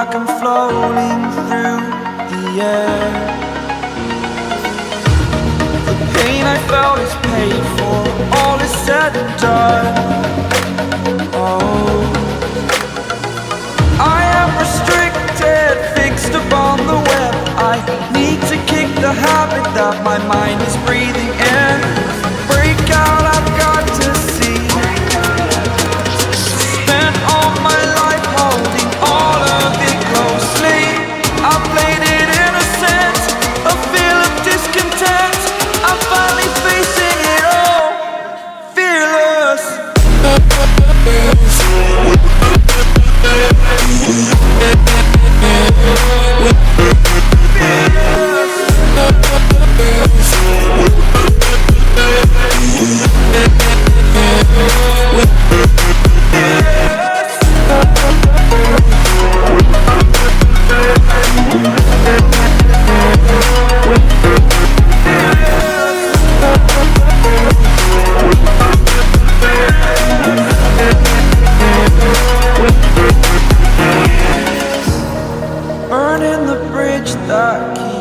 like I'm floating through the air. The pain I felt is paid for, all is said and done. Oh, I am restricted, fixed upon the web. I need to kick the habit that my mind is breathing in. Break out, I've got to see. Spent all my life holding all of it closely. I played it innocent, a feel of discontent. I'm finally facing it all, fearless. Burning the bridge that keeps